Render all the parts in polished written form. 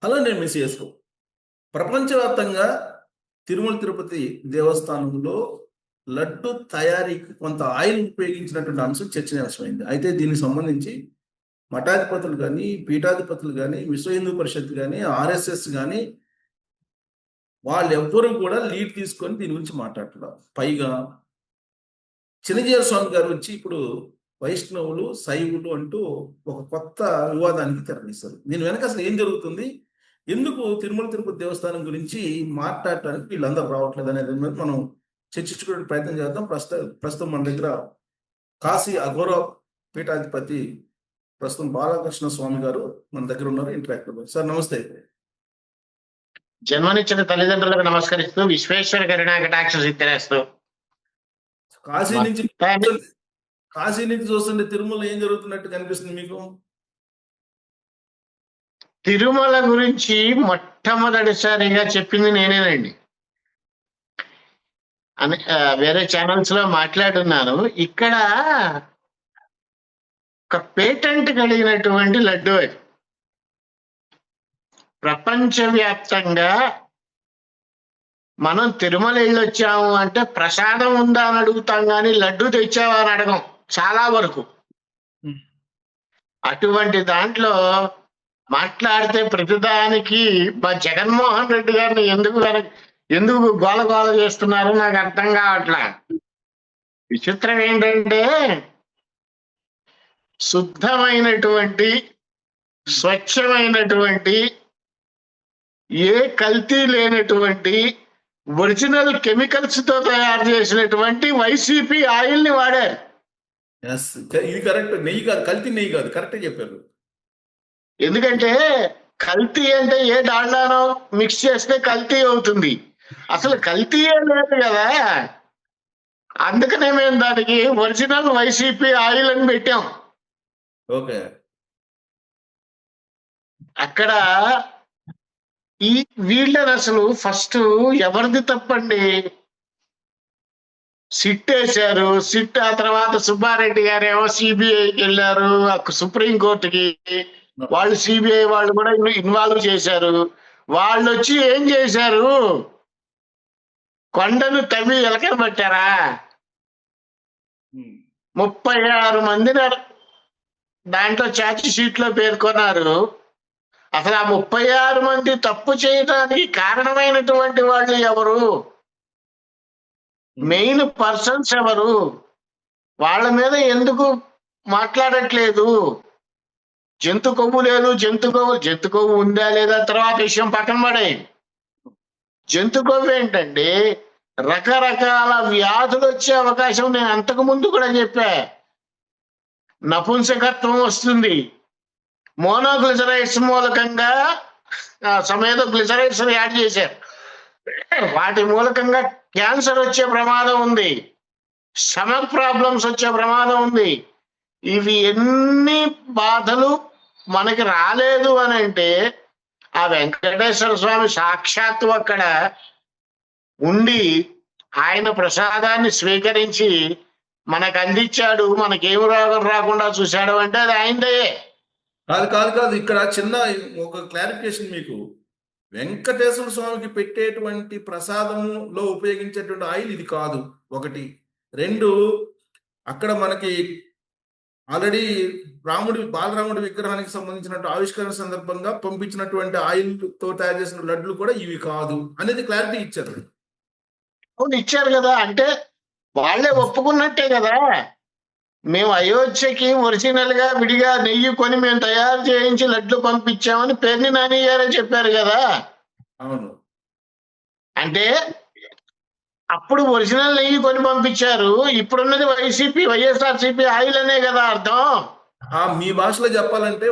అలా నేను మిస్ చేసుకో. ప్రపంచవ్యాప్తంగా తిరుమల తిరుపతి దేవస్థానంలో లడ్డు తయారీకి కొంత ఆయిల్ ఉపయోగించినటువంటి అంశం చర్చనీయాంశమైంది. అయితే దీనికి సంబంధించి మఠాధిపతులు కానీ, పీఠాధిపతులు కానీ, విశ్వ హిందూ పరిషత్ కానీ, ఆర్ఎస్ఎస్ కానీ వాళ్ళెవ్వరూ కూడా లీడ్ తీసుకొని దీని గురించి మాట్లాడట్లేదు. పైగా చిన్నజీవ స్వామి గారు వచ్చి ఇప్పుడు వైష్ణవులు, శైవులు అంటూ ఒక కొత్త వివాదానికి తెరతీశారు. దీని వెనక అసలు ఏం జరుగుతుంది, ఎందుకు తిరుమల తిరుపతి దేవస్థానం గురించి మాట్లాడటానికి వీళ్ళందరూ రావట్లేదు అనేది మీద మనం చర్చించుకునే ప్రయత్నం చేద్దాం. ప్రస్తుతం మన దగ్గర కాశీ అఘోర పీఠాధిపతి ప్రస్తుతం బాలకృష్ణ స్వామి గారు మన దగ్గర ఉన్నారు. ఇంటరాక్ట్ సార్, నమస్తే. జన్మనిచ్చిన తల్లిదండ్రులకు నమస్కరిస్తూ విశ్వేశ్వర కరుణా కటాక్ష సిద్ధిరేస్తూ కాశీ నుంచి చూస్తుంటే తిరుమల ఏం జరుగుతున్నట్టు కనిపిస్తుంది మీకు? తిరుమల గురించి మొట్టమొదటిసారిగా చెప్పింది నేనేనండి. వేరే ఛానల్స్ లో మాట్లాడున్నాను. ఇక్కడ ఒక పేటెంట్ కలిగినటువంటి లడ్డు అది ప్రపంచవ్యాప్తంగా మనం తిరుమల వెళ్ళొచ్చాము అంటే ప్రసాదం ఉందా అని అడుగుతాం, కానీ లడ్డు తెచ్చావా అని అడగం చాలా వరకు. అటువంటి దాంట్లో మాట్లాడితే ప్రతిదానికి మా జగన్మోహన్ రెడ్డి గారిని ఎందుకు గోల గోల చేస్తున్నారు నాకు అర్థం కావట్లా. విచిత్రం ఏంటంటే శుద్ధమైనటువంటి స్వచ్ఛమైనటువంటి ఏ కల్తీ లేనటువంటి ఒరిజినల్ కెమికల్స్ తో తయారు చేసినటువంటి వైసీపీ ఆయిల్ ని వాడారు. ఇది కరెక్ట్. నెయ్యి కాదు, కల్తీ నెయ్యి కాదు, కరెక్ట్ చెప్పారు. ఎందుకంటే కల్తీ అంటే ఏ డాల్డానో మిక్స్ చేస్తే కల్తీ అవుతుంది, అసలు కల్తీయే లేదు కదా. అందుకనే మేము దానికి ఒరిజినల్ వైసీపీ ఆయిల్ అని పెట్టాం. ఓకే. అక్కడ ఈ వీళ్ళని అసలు ఫస్ట్ ఎవరిది తప్పండి? సిట్ వేశారు. సిట్ ఆ తర్వాత సుబ్బారెడ్డి గారు ఏమో సిబిఐకి వెళ్ళారు, సుప్రీంకోర్టుకి. వాళ్ళు సిబిఐ వాళ్ళు కూడా ఇన్వాల్వ్ చేశారు. వాళ్ళు వచ్చి ఏం చేశారు? కొండను తవ్వి ఎలకలు పట్టారా? 36 మందిని దాంట్లో ఛార్జ్ షీట్ లో పేర్కొన్నారు. అసలు ఆ 36 మంది తప్పు చేయడానికి కారణమైనటువంటి వాళ్ళు ఎవరు? మెయిన్ పర్సన్స్ ఎవరు? వాళ్ళ మీద ఎందుకు మాట్లాడట్లేదు? జంతు కొవ్వు లేదు, జంతు కొవ్వు ఉందా లేదా తర్వాత విషయం పక్కన పడే. జంతు కొవ్వు ఏంటండి, రకరకాల వ్యాధులు వచ్చే అవకాశం నేను అంతకు ముందు కూడా చెప్పా. నపుంసకత్వం వస్తుంది, మోనోగ్లిజరైడ్స్ మూలకంగా సమేత గ్లిజరైడ్స్ యాడ్ చేశారు, వాటి మూలకంగా క్యాన్సర్ వచ్చే ప్రమాదం ఉంది, స్టమక్ ప్రాబ్లమ్స్ వచ్చే ప్రమాదం ఉంది. ఇవి ఎన్ని బాధలు మనకి రాలేదు అని అంటే ఆ వెంకటేశ్వర స్వామి సాక్షాత్తు అక్కడ ఉండి ఆయన ప్రసాదాన్ని స్వీకరించి మనకు అందించాడు, మనకేం రోగం రాకుండా చూశాడు అంటే అది ఆయనదే. కాదు. ఇక్కడ చిన్న ఒక క్లారిఫికేషన్ మీకు. వెంకటేశ్వర స్వామికి పెట్టేటువంటి ప్రసాదంలో ఉపయోగించేటువంటి ఆయిల్ ఇది కాదు, ఒకటి. 2, అక్కడ మనకి ఆల్రెడీ బాలరాముడి విగ్రహానికి సంబంధించినటువంటి ఆవిష్కరణ సందర్భంగా పంపించినటువంటి ఆయిల్ తో తయారు చేసిన లడ్లు కూడా ఇవి కాదు అనేది క్లారిటీ ఇచ్చారు. అవును, ఇచ్చారు కదా. అంటే వాళ్ళే ఒప్పుకున్నట్టే కదా. మేము అయోధ్యకి ఒరిజినల్ గా విడిగా నెయ్యి కొని మేము తయారు చేయించి లడ్లు పంపించామని పేర్ని నాని గారే చెప్పారు కదా. అవును. అంటే అప్పుడు ఒరిజినల్ నెయ్యి కొని పంపించారు, ఇప్పుడున్నది వైఎస్ఆర్సీపీ ఆయిల్ అనే కదా అర్థం. మీ భాషలో చెప్పాలంటే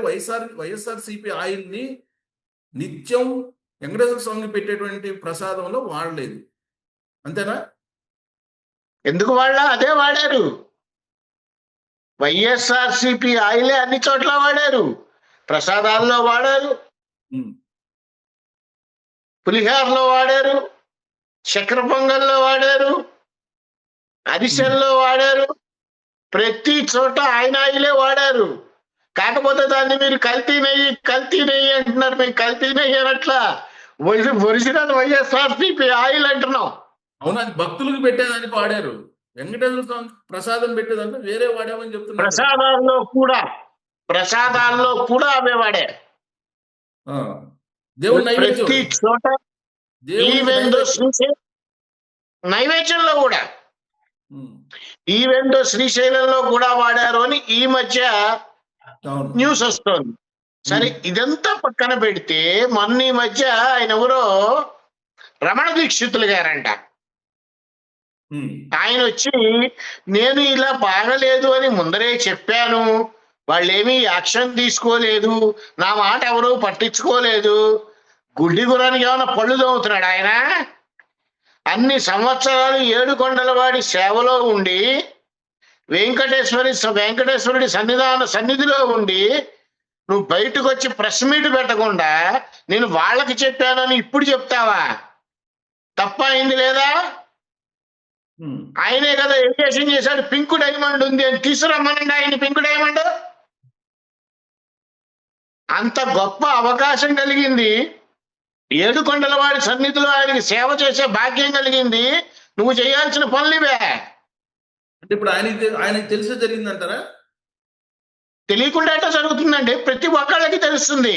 వైఎస్ఆర్సీపీ ఆయిల్ ని నిత్యం వెంకటేశ్వర స్వామికి పెట్టేటువంటి ప్రసాదంలో వాడలేదు, అంతేనా? ఎందుకు అదే వాడారు. వైఎస్ఆర్సీపీ ఆయిలే అన్ని చోట్ల వాడారు, ప్రసాదాల్లో వాడారు, పులిహారలో వాడారు, చక్కెర పొంగల్లో వాడారు, అరిసెల్లో వాడారు, ప్రతి చోట ఆయన ఆయిలే వాడారు. కాకపోతే దాన్ని మీరు కల్తీ నెయ్యి అంటున్నారు. మేము కల్తీ నెయ్యి అనట్లా, ఒరిజినల్ వైఎస్ఆర్సీపీ ఆయిల్ అంటున్నాం. అవునా, అది భక్తులకు పెట్టేదానికి వాడారు. వెంకటేశ్వర స్వామి ప్రసాదం పెట్టేదానికి వేరే వాడామని చెప్తున్నారు. ప్రసాదాల్లో కూడా అవే వాడారు. ఆ, దేవుడు నైవేద్యం, ప్రతి చోట దేవుడి ఈవెన్ దో నైవేద్యంలో కూడా, ఈవెన్ దో శ్రీశైలంలో కూడా వాడారు అని ఈ మధ్య అవును. న్యూస్ వస్తోంది. సరే, ఇదంతా పక్కన పెడితే మొన్న ఈ మధ్య ఆయన ఎవరో రమణ దీక్షితులు గారంట, ఆయన వచ్చి నేను ఇలా బాగలేదు అని ముందరే చెప్పాను, వాళ్ళేమీ యాక్షన్ తీసుకోలేదు, నా మాట ఎవరు పట్టించుకోలేదు. గుడ్డి గురానికి ఏమైనా పళ్ళు తోముతున్నాడు ఆయన? అన్ని సంవత్సరాలు ఏడుకొండలవాడి సేవలో ఉండి వెంకటేశ్వరుడి సన్నిధిలో ఉండి నువ్వు బయటకు వచ్చి ప్రెస్ మీట్ పెట్టకుండా నేను వాళ్ళకి చెప్పానని ఇప్పుడు చెప్తావా? తప్ప అయింది లేదా? ఆయనే కదా ఎడ్యుకేషన్ చేశాడు, పింక్ డైమండ్ ఉంది అని తీసుకురమ్మనండి ఆయన. పింక్ డైమండ్ అంత గొప్ప అవకాశం కలిగింది, ఏడుకొండల వాడి సన్నిధిలో ఆయనకి సేవ చేసే భాగ్యం కలిగింది, నువ్వు చేయాల్సిన పనులివే. అంటే ఇప్పుడు ఆయనకి తెలిసే జరిగిందంటారా? తెలియకుండా ఎట్లా జరుగుతుందండి? ప్రతి ఒక్కళ్ళకి తెలుస్తుంది.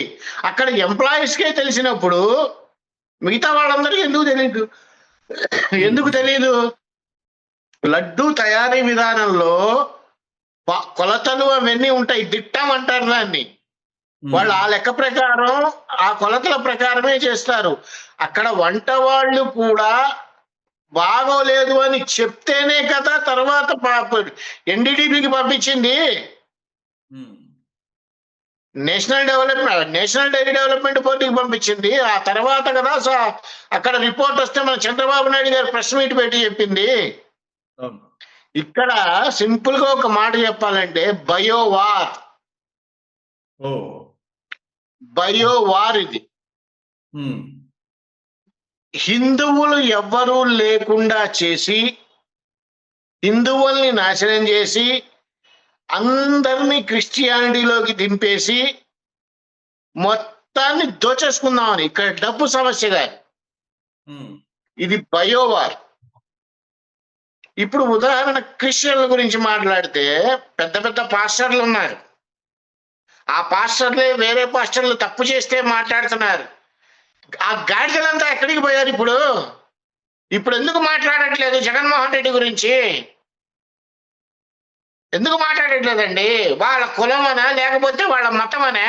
అక్కడ ఎంప్లాయీస్కే తెలిసినప్పుడు మిగతా వాళ్ళందరికీ ఎందుకు తెలియదు? లడ్డు తయారీ విధానంలో కొలతలు అవన్నీ ఉంటాయి, దిట్టం అంటారు దాన్ని. వాళ్ళు ఆ లెక్క ప్రకారం, ఆ కొలతల ప్రకారమే చేస్తారు. అక్కడ వంట వాళ్ళు కూడా బాగోలేదు అని చెప్తేనే కదా తర్వాత ఎన్డీడీపీకి పంపించింది. నేషనల్ డైరీ డెవలప్మెంట్ బోర్డుకి పంపించింది. ఆ తర్వాత కదా అక్కడ రిపోర్ట్ వస్తే మన చంద్రబాబు నాయుడు గారు ప్రెస్ మీట్ పెట్టి చెప్పింది. ఇక్కడ సింపుల్ గా ఒక మాట చెప్పాలంటే బయోవార్ ఇది. హిందువులు ఎవ్వరూ లేకుండా చేసి, హిందువుల్ని నాశనం చేసి, అందరినీ క్రిస్టియానిటీలోకి దింపేసి మొత్తాన్ని దోచేసుకుందామని ఇక్కడ డబ్బు సమస్య కాదు, ఇది బయోవార్. ఇప్పుడు ఉదాహరణ క్రిస్టియన్ల గురించి మాట్లాడితే పెద్ద పెద్ద పాస్టర్లు ఉన్నారు. ఆ పాస్టర్లే వేరే పాస్టర్లు తప్పు చేస్తే మాట్లాడుతున్నారు. ఆ గాడిదలంతా ఎక్కడికి పోయారు? ఇప్పుడు ఎందుకు మాట్లాడట్లేదు జగన్మోహన్ రెడ్డి గురించి? ఎందుకు మాట్లాడట్లేదండి? వాళ్ళ కులమనా లేకపోతే వాళ్ళ మతమనా?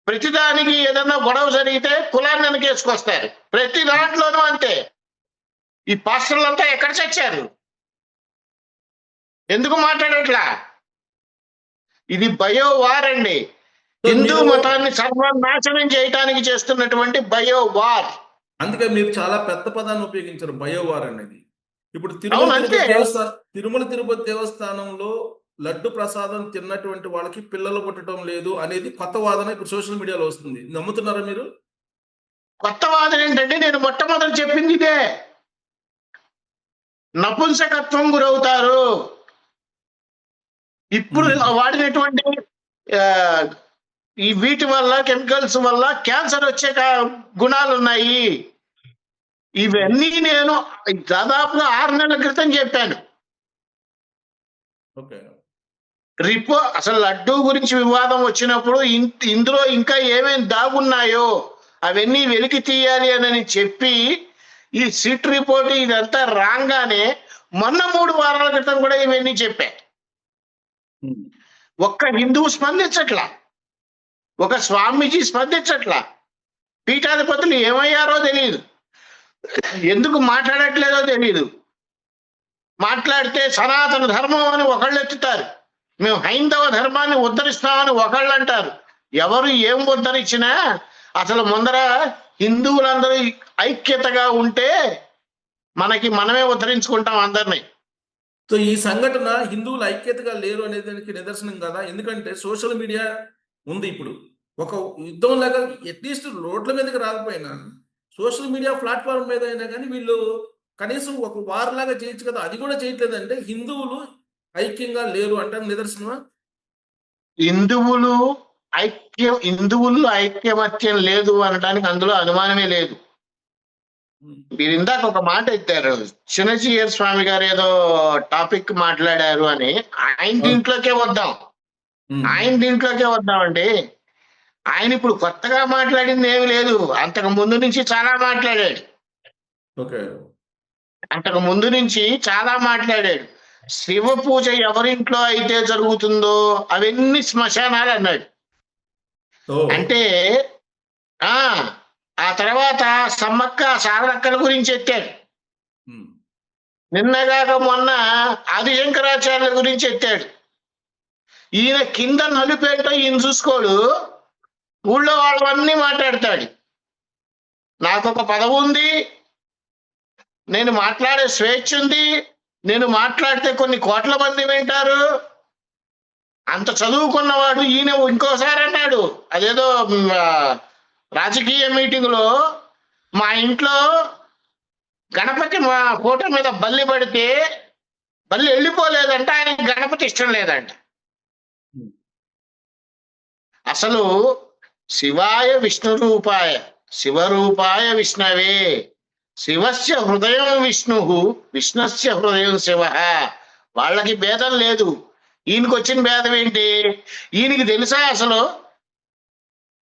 ప్రతిదానికి ఏదన్నా గొడవ జరిగితే కులాన్ని వెనకేసుకొస్తారు. ప్రతి దాంట్లోనూ అంతే. ఈ పాస్టర్లంతా ఎక్కడ చచ్చారు? ఎందుకు మాట్లాడట్లా? ఇది బయోవార్ అండి. హిందూ మతాన్ని సర్వనాశనం చేయటానికి చేస్తున్నటువంటి బయోవార్. అందుకే మీరు చాలా పెద్ద పదాన్ని ఉపయోగించారు, బయోవార్ అనేది. ఇప్పుడు తిరుమల తిరుపతి దేవస్థానంలో లడ్డు ప్రసాదం తిన్నటువంటి వాళ్ళకి పిల్లలు పుట్టడం లేదు అనేది కొత్త వాదన ఇప్పుడు సోషల్ మీడియాలో వస్తుంది. నమ్ముతున్నారా మీరు? కొత్త వాదన ఏంటంటే నేను మొట్టమొదటి చెప్పింది ఇదే. నపుంసకత్వం గురవుతారు. ఇప్పుడు వాడినటువంటి ఈ వీటి వల్ల, కెమికల్స్ వల్ల క్యాన్సర్ వచ్చే గుణాలు ఉన్నాయి. ఇవన్నీ నేను దాదాపుగా 6 నెలల క్రితం చెప్పాను. అసలు లడ్డూ గురించి వివాదం వచ్చినప్పుడు ఇందులో ఇంకా ఏమేమి దాగున్నాయో అవన్నీ వెలికి తీయాలి అని చెప్పి ఈ సిట్ రిపోర్ట్ ఇదంతా రాగానే మొన్న 3 వారాల క్రితం కూడా ఇవన్నీ చెప్పా. ఒక్క హిందువు స్పందించట్లా, ఒక స్వామీజీ స్పందించట్లా, పీఠాధిపతులు ఏమయ్యారో తెలియదు, ఎందుకు మాట్లాడట్లేదో తెలియదు. మాట్లాడితే సనాతన ధర్మం అని ఒకళ్ళు ఎత్తుతారు, మేము హైందవ ధర్మాన్ని ఉద్ధరిస్తామని ఒకళ్ళు అంటారు. ఎవరు ఏం ఉద్ధరించినా అసలు ముందర హిందువులందరూ ఐక్యతగా ఉంటే మనమే ఉద్ధరించుకుంటాం అందరినీ. సో ఈ సంఘటన హిందువులు ఐక్యతగా లేరు అనే దానికి నిదర్శనం కదా. ఎందుకంటే సోషల్ మీడియా ఉంది. ఇప్పుడు ఒక యుద్ధం లాగా అట్లీస్ట్ రోడ్ల మీదకి రాకపోయినా సోషల్ మీడియా ప్లాట్ఫామ్ మీద అయినా కానీ వీళ్ళు కనీసం ఒక వార్ లాగా చేయొచ్చు కదా. అది కూడా చేయట్లేదంటే హిందువులు ఐక్యంగా లేరు అంటే నిదర్శనమా? హిందువుల్లో ఐక్యమత్యం లేదు అనడానికి అందులో అనుమానమే లేదు. మీరు ఇందాక ఒక మాట ఎత్తారు, చిన్నజీయర్ స్వామి గారు ఏదో టాపిక్ మాట్లాడారు అని. ఆయన దీంట్లోకే వద్దాం, అండి. ఆయన ఇప్పుడు కొత్తగా మాట్లాడింది ఏమి లేదు, అంతకు ముందు నుంచి చాలా మాట్లాడాడు. అంతకు ముందు నుంచి చాలా మాట్లాడాడు. శివ పూజ ఎవరింట్లో అయితే జరుగుతుందో అవన్నీ శ్మశానాలు అన్నాడు. అంటే ఆ తర్వాత సమ్మక్క సారక్కల గురించి ఎత్తాడు. నిన్నగాక మొన్న ఆదిశంకరాచార్యుల గురించి ఎత్తాడు. ఈయన కింద నలుపేంటో ఈయన చూసుకోడు, ఊళ్ళో వాళ్ళవన్నీ మాట్లాడతాడు. నాకు ఒక పదవి ఉంది, నేను మాట్లాడే స్వేచ్ఛ ఉంది, నేను మాట్లాడితే కొన్ని కోట్ల మంది వింటారు. అంత చదువుకున్నవాడు ఈయన ఇంకోసారి అన్నాడు, అదేదో రాజకీయ మీటింగ్ లో, మా ఇంట్లో గణపతి మా ఫోటో మీద బల్లి పడితే బల్లి వెళ్ళిపోలేదంట, ఆయనకి గణపతి ఇష్టం లేదంట. అసలు శివాయ విష్ణు రూపాయ శివరూపాయ విష్ణవే, శివస్య హృదయం విష్ణు, విష్ణుస్య హృదయం శివ. వాళ్ళకి భేదం లేదు. ఈయనకి వచ్చిన భేదం ఏంటి? ఈయనకి తెలుసా అసలు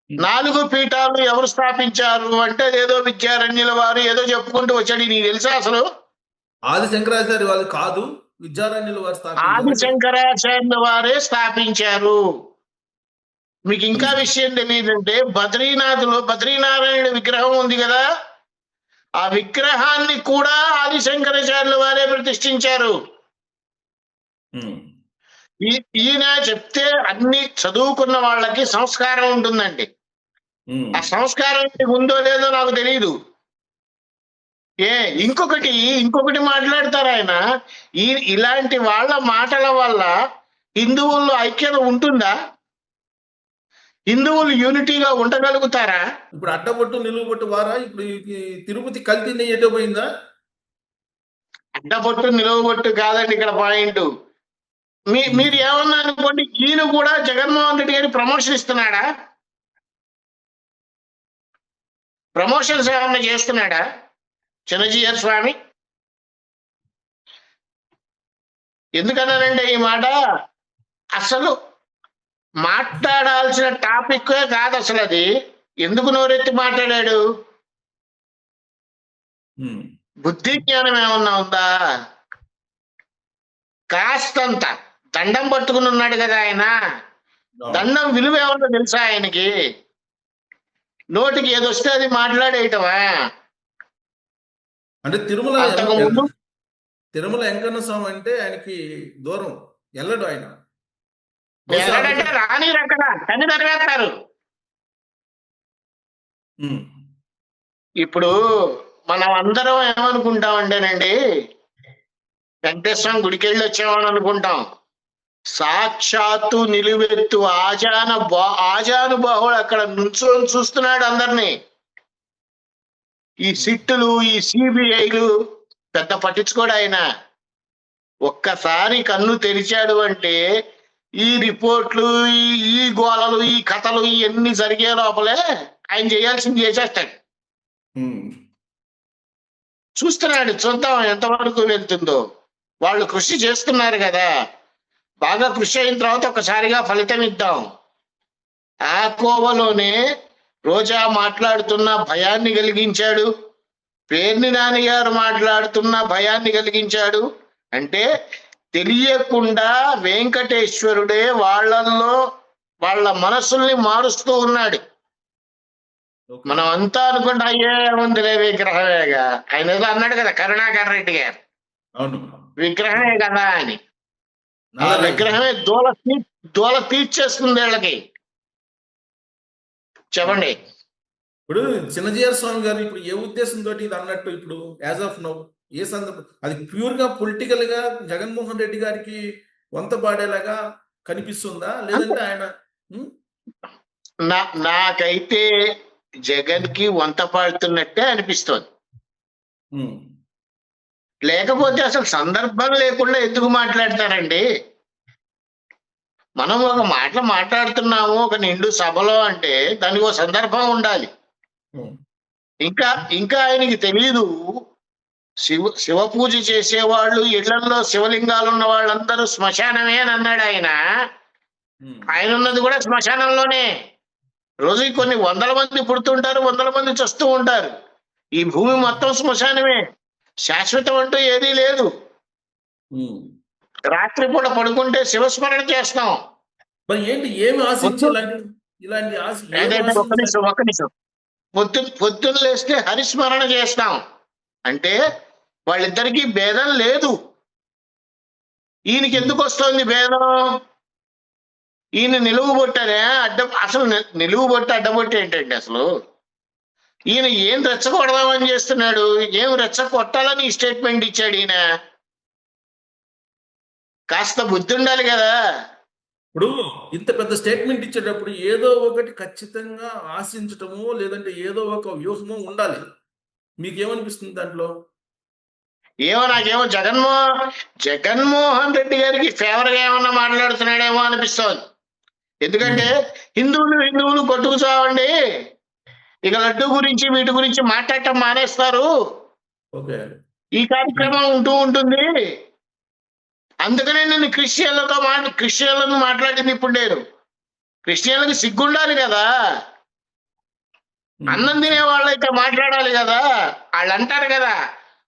4 పీఠాలు ఎవరు స్థాపించారు అంటే ఏదో విద్యారణ్యుల వారు ఏదో చెప్పుకుంటూ వచ్చాడు. నీకు తెలుసా అసలు? ఆది శంకరాచార్య వాళ్ళు కాదు, విద్యారణ్యుల వారు ఆది శంకరాచార్యుల వారే స్థాపించారు. మీకు ఇంకా విషయం తెలియదంటే, బద్రీనాథ్లో బద్రీనారాయణ విగ్రహం ఉంది కదా, ఆ విగ్రహాన్ని కూడా ఆది శంకరాచార్యుల వారే ప్రతిష్ఠించారు. ఈయన చెప్తే అన్ని చదువుకున్న వాళ్ళకి సంస్కారం ఉంటుందండి. ఆ సంస్కారం ఉందో లేదో నాకు తెలియదు. ఇంకొకటి మాట్లాడతారు ఆయన. ఇలాంటి వాళ్ళ మాటల వల్ల హిందువుల్లో ఐక్యత ఉంటుందా? హిందువులు యూనిటీగా ఉండగలుగుతారా? ఇప్పుడు అడ్డబొట్టు నిలువుబొట్టు వారా? ఇప్పుడు తిరుపతి కల్తీ నెయ్యి ఎటో పోయిందా? అడ్డబొట్టు నిలువబొట్టు కాదండి ఇక్కడ పాయింట్. మీరు ఏమన్నా అనుకోండి, ఈయన కూడా జగన్మోహన్ రెడ్డి గారి ప్రమోషన్ ఇస్తున్నాడా? ప్రమోషన్స్ ఏమన్నా చేస్తున్నాడా చిన్నజీయర్ స్వామి? ఎందుకన్నానంటే ఈ మాట అసలు మాట్లాడాల్సిన టాపిక్ కాదు అసలు. అది ఎందుకు నోరెత్తి మాట్లాడాడు? బుద్ధి జ్ఞానం ఏమన్నా ఉందా? కాస్తంత దండం పట్టుకుని ఉన్నాడు కదా ఆయన. దండం విలువ ఏమన్నా తెలుసా ఆయనకి? నోటికి ఏదొస్తే అది మాట్లాడేయటమా? అంటే తిరుమల వెంకన్న స్వామి అంటే ఆయనకి దూరం, వెళ్ళడు ఆయన. వెళ్ళడంటే రాని అక్కడ కన్ని నెరవేర్తారు. ఇప్పుడు మనం అందరం ఏమనుకుంటామంటేనండి, వెంకటేశ్వరం గుడికి వెళ్ళి వచ్చామని అనుకుంటాం. సాక్షాత్తు నిలువెత్తు ఆజానుబాహుడు అక్కడ నుంచొని చూస్తున్నాడు అందరినీ. ఈ సిట్టులు, ఈ సిబిఐలు పెద్ద పట్టించుకోడు ఆయన. ఒక్కసారి కన్ను తెరిచాడు అంటే ఈ రిపోర్ట్లు, ఈ గోళలు, ఈ కథలు ఇవన్నీ జరిగే లోపలే ఆయన చేయాల్సింది చేసేస్తాడు. చూస్తున్నాడు, చూద్దాం ఎంతవరకు వెళ్తుందో. వాళ్ళు కృషి చేస్తున్నారు కదా, బాగా కృషి అయిన తర్వాత ఒకసారిగా ఫలితం ఇద్దాం. ఆ కోవలోనే రోజా మాట్లాడుతున్న భయాన్ని కలిగించాడు, పేర్ని నాని గారు మాట్లాడుతున్న భయాన్ని కలిగించాడు. అంటే తెలియకుండా వెంకటేశ్వరుడే వాళ్ళ మనసుల్ని మారుస్తూ ఉన్నాడు. మనం అంతా అనుకుంటా అయ్యే ఉందిలే విగ్రహమేగా. ఆయన ఏదో అన్నాడు కదా కరుణాకర్ రెడ్డి గారు, విగ్రహమే కదా అని. ఆ విగ్రహమే దూల తీర్చేస్తుంది వీళ్ళకి. చెప్పండి. ఇప్పుడు చిన్నజీయర్ స్వామి గారు ఇప్పుడు ఏ ఉద్దేశంతో ఇది అన్నట్టు, ఇప్పుడు యాజ్ ఆఫ్ నౌ ఏ సందర్భం అది ప్యూర్ గా పొలిటికల్ గా జగన్మోహన్ రెడ్డి గారికి వంత పాడేలాగా కనిపిస్తుందా, లేదంటే ఆయన? నాకైతే జగన్ కి వంత పాడుతున్నట్టే అనిపిస్తోంది. లేకపోతే అసలు సందర్భం లేకుండా ఎందుకు మాట్లాడతారండి? మనం ఒక మాటలు మాట్లాడుతున్నాము ఒక నిండు సభలో అంటే దానికి ఒక సందర్భం ఉండాలి. ఉమ్, ఇంకా ఇంకా ఆయనకి తెలియదు శివ పూజ చేసేవాళ్ళు ఇళ్లలో శివలింగాలు ఉన్న వాళ్ళందరూ శ్మశానమే అని అన్నాడు ఆయన. ఉమ్, ఆయన ఉన్నది కూడా శ్మశానంలోనే. రోజుకి కొన్ని వందల మంది పుడుతుంటారు, వందల మంది చస్తూ ఉంటారు. ఈ భూమి మొత్తం శ్మశానమే, శాశ్వతం అంటూ ఏదీ లేదు. ఉమ్. రాత్రిపూట పడుకుంటే శివస్మరణ చేస్తాం. మరి ఏంటి, ఏమి ఆశించి పొద్దు ఇలాంటి ఆశ ఏమి అదే ఒక్క ఆశించాలి? నిమిషం ఒక్క నిమిషం పొద్దున్న లేస్తే హరిస్మరణ చేస్తాం. అంటే వాళ్ళిద్దరికీ భేదం లేదు. ఈయనకి ఎందుకు వస్తుంది భేదం? ఈయన నిలువు బొట్టనే అసలు నిలువు బొట్టు అడ్డబొట్టు ఏంటండి అసలు? ఈయన ఏం రెచ్చగొడదామని చేస్తున్నాడు? ఏం రెచ్చగొట్టాలని ఈ స్టేట్మెంట్ ఇచ్చాడు ఈయన? కాస్త బుద్ధి ఉండాలి కదా. ఇప్పుడు ఇంత పెద్ద స్టేట్మెంట్ ఇచ్చేటప్పుడు ఏదో ఒకటి ఖచ్చితంగా ఆశించటము, లేదంటే ఏదో ఒక వ్యూహము ఉండాలి. మీకేమనిపిస్తుంది దాంట్లో? నాకేమో జగన్మోహన్ రెడ్డి గారికి ఫేవర్ గా ఏమన్నా మాట్లాడుతున్నాడేమో అనిపిస్తోంది. ఎందుకంటే హిందువులు కొట్టుకు చావండి, ఇక లడ్డు గురించి వీటి గురించి మాట్లాడటం మానేస్తారు, ఓకే. ఈ కార్యక్రమం ఉంటూ ఉంటుంది. అందుకనే నేను క్రిస్టియన్లను మాట్లాడింది. ఇప్పుడు నేను క్రిస్టియన్లకి సిగ్గుండాలి కదా, అన్నం తినే వాళ్ళైతే మాట్లాడాలి కదా. వాళ్ళు అంటారు కదా,